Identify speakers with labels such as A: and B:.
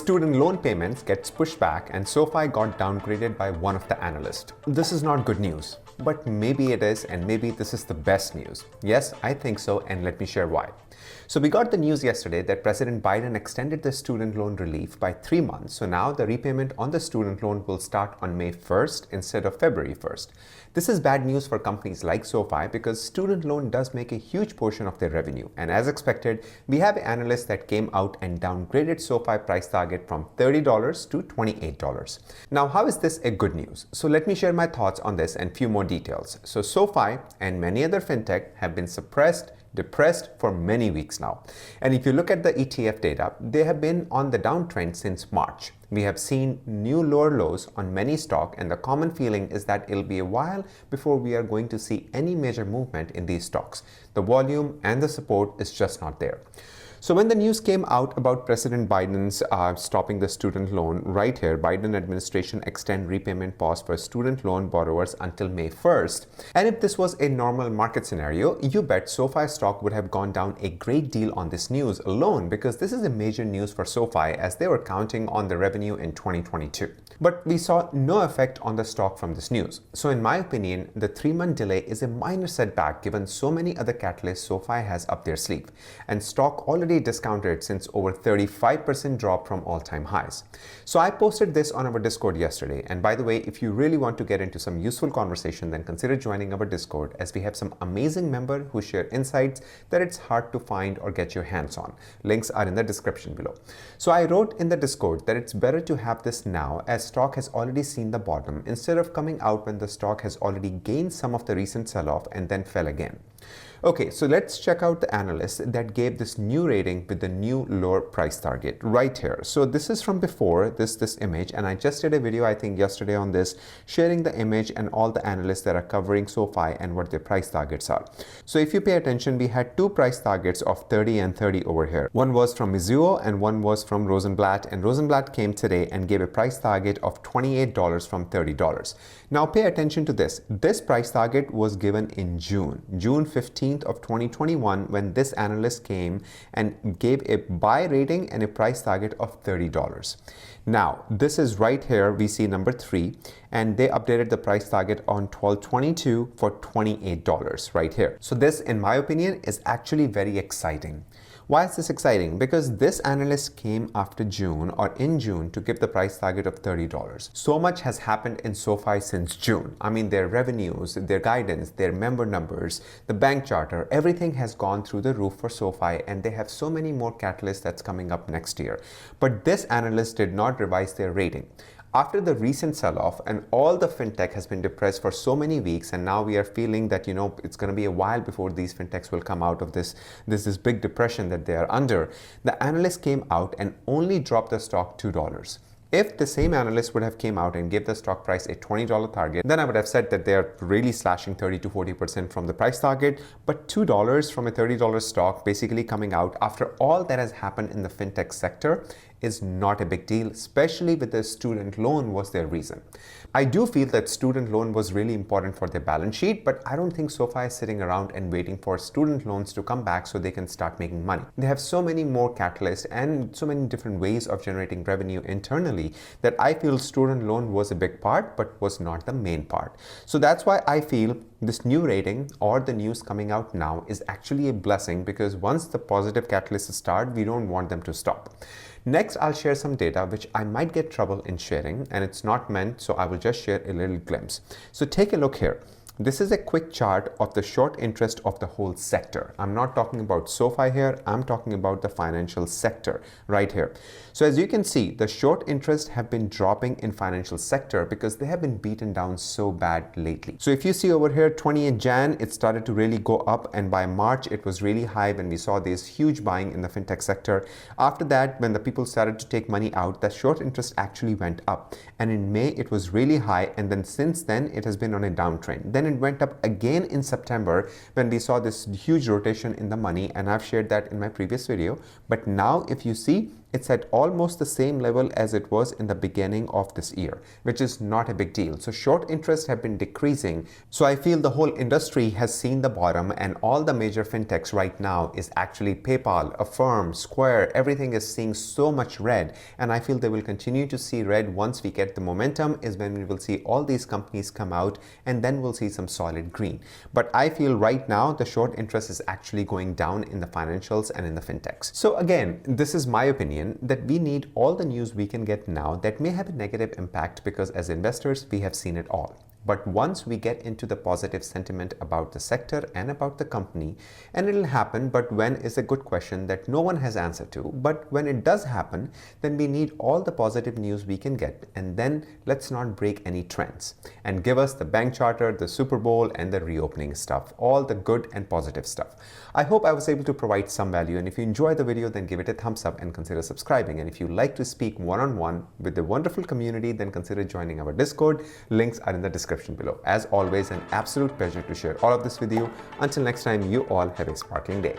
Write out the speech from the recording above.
A: student loan payments gets pushed back and SoFi got downgraded by one of the analysts. This is not good news, but maybe it is, and maybe this is the best news. Yes, I think so, and let me share why. So we got the news yesterday that President Biden extended the student loan relief by 3 months. So now the repayment on the student loan will start on May 1st instead of February 1st. This is bad news for companies like SoFi because student loan does make a huge portion of their revenue. And as expected, we have analysts that came out and downgraded SoFi price target from $30 to $28. Now, how is this a good news? So let me share my thoughts on this and few more details. So SoFi and many other fintech have been depressed for many weeks now. And if you look at the ETF data, they have been on the downtrend since March. We have seen new lower lows on many stocks, and the common feeling is that it'll be a while before we are going to see any major movement in these stocks. The volume and the support is just not there. So when the news came out about President Biden's stopping the student loan, right here, Biden administration extend repayment pause for student loan borrowers until May 1st. And if this was a normal market scenario, you bet SoFi stock would have gone down a great deal on this news alone, because this is a major news for SoFi as they were counting on the revenue in 2022. But we saw no effect on the stock from this news. So in my opinion, the 3-month delay is a minor setback given so many other catalysts SoFi has up their sleeve. And stock already discounted since over 35% drop from all-time highs. So I posted this on our Discord yesterday. And by the way, if you really want to get into some useful conversation, then consider joining our Discord, as we have some amazing members who share insights that it's hard to find or get your hands on. Links are in the description below. So I wrote in the Discord that it's better to have this now, as stock has already seen the bottom, instead of coming out when the stock has already gained some of the recent sell-off and then fell again. Okay, so let's check out the analyst that gave this new rating with the new lower price target right here. So this is from before this image, and I just did a video I think yesterday on this, sharing the image and all the analysts that are covering SoFi and what their price targets are. So if you pay attention, we had two price targets of 30 and 30 over here. One was from Mizuho and one was from Rosenblatt, and Rosenblatt came today and gave a price target of $28 from $30. Now pay attention to this. This price target was given in June 15th of 2021, when this analyst came and gave a buy rating and a price target of $30. Now this is right here, we see number 3, and they updated the price target on 12/22 for $28 right here. So this, in my opinion, is actually very exciting. Why is this exciting? Because this analyst came after June, or in June, to give the price target of $30. So much has happened in SoFi since June. I mean, their revenues, their guidance, their member numbers, the bank charter, everything has gone through the roof for SoFi, and they have so many more catalysts that's coming up next year. But this analyst did not revise their rating. After the recent sell-off, and all the fintech has been depressed for so many weeks, and now we are feeling that, it's going to be a while before these fintechs will come out of this big depression that they are under, the analyst came out and only dropped the stock $2. If the same analyst would have came out and gave the stock price a $20 target, then I would have said that they are really slashing 30 to 40% from the price target. But $2 from a $30 stock basically coming out after all that has happened in the fintech sector is not a big deal, especially with the student loan was their reason. I do feel that student loan was really important for their balance sheet, but I don't think SoFi is sitting around and waiting for student loans to come back so they can start making money. They have so many more catalysts and so many different ways of generating revenue internally that I feel student loan was a big part, but was not the main part. So that's why I feel this new rating, or the news coming out now, is actually a blessing, because once the positive catalysts start, we don't want them to stop. Next, I'll share some data which I might get trouble in sharing, and it's not meant, so I will just share a little glimpse. So take a look here. This is a quick chart of the short interest of the whole sector. I'm not talking about SoFi here, I'm talking about the financial sector right here. So as you can see, the short interest have been dropping in financial sector because they have been beaten down so bad lately. So if you see over here, 28 Jan, it started to really go up, and by March, it was really high when we saw this huge buying in the fintech sector. After that, when the people started to take money out, the short interest actually went up. And in May, it was really high, and then since then, it has been on a downtrend. Then it went up again in September when we saw this huge rotation in the money, and I've shared that in my previous video. But now if you see, it's at almost the same level as it was in the beginning of this year, which is not a big deal. So short interest have been decreasing. So I feel the whole industry has seen the bottom, and all the major fintechs right now is actually PayPal, Affirm, Square, everything is seeing so much red, and I feel they will continue to see red. Once we get the momentum is when we will see all these companies come out, and then we'll see some solid green. But I feel right now the short interest is actually going down in the financials and in the fintechs. So again, this is my opinion that we need all the news we can get now that may have a negative impact, because as investors we have seen it all. But once we get into the positive sentiment about the sector and about the company, and it'll happen, but when is a good question that no one has answer to. But when it does happen, then we need all the positive news we can get, and then let's not break any trends and give us the bank charter, the Super Bowl, and the reopening stuff, all the good and positive stuff. I hope I was able to provide some value, and if you enjoyed the video, then give it a thumbs up and consider subscribing. And if you like to speak one-on-one with the wonderful community, then consider joining our Discord. Links are in the description below. As always, an absolute pleasure to share all of this with you. Until next time, you all have a sparkling day.